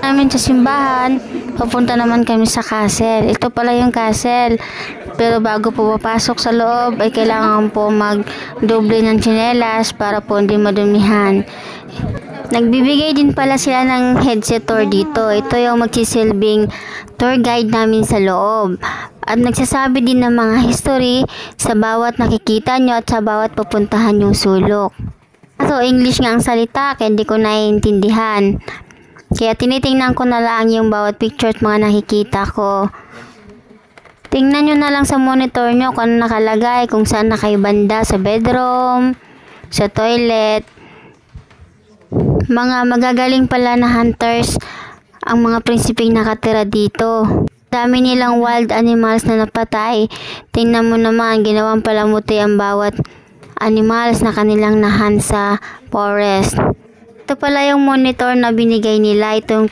Namin sa simbahan, papunta naman kami sa castle. Ito pala yung castle. Pero bago po papasok sa loob ay kailangan po mag-doble ng tsinelas para po hindi madumihan. Nagbibigay din pala sila ng headset tour dito. Ito yung magsisilbing tour guide namin sa loob. At nagsasabi din ng mga history sa bawat nakikita nyo at sa bawat pupuntahan yung sulok. So English nga ang salita kaya hindi ko naiintindihan. Kaya tinitingnan ko na lang yung bawat picture at mga nakikita ko. Tingnan nyo na lang sa monitor nyo kung ano nakalagay, kung saan nakaibanda, sa bedroom, sa toilet. Mga magagaling pala na hunters ang mga prinsipeng nakatira dito. Dami nilang wild animals na napatay. Tingnan mo naman, ginawang palamuti ang bawat animals na kanilang nahan sa forest. Ito pala yung monitor na binigay nila. Itong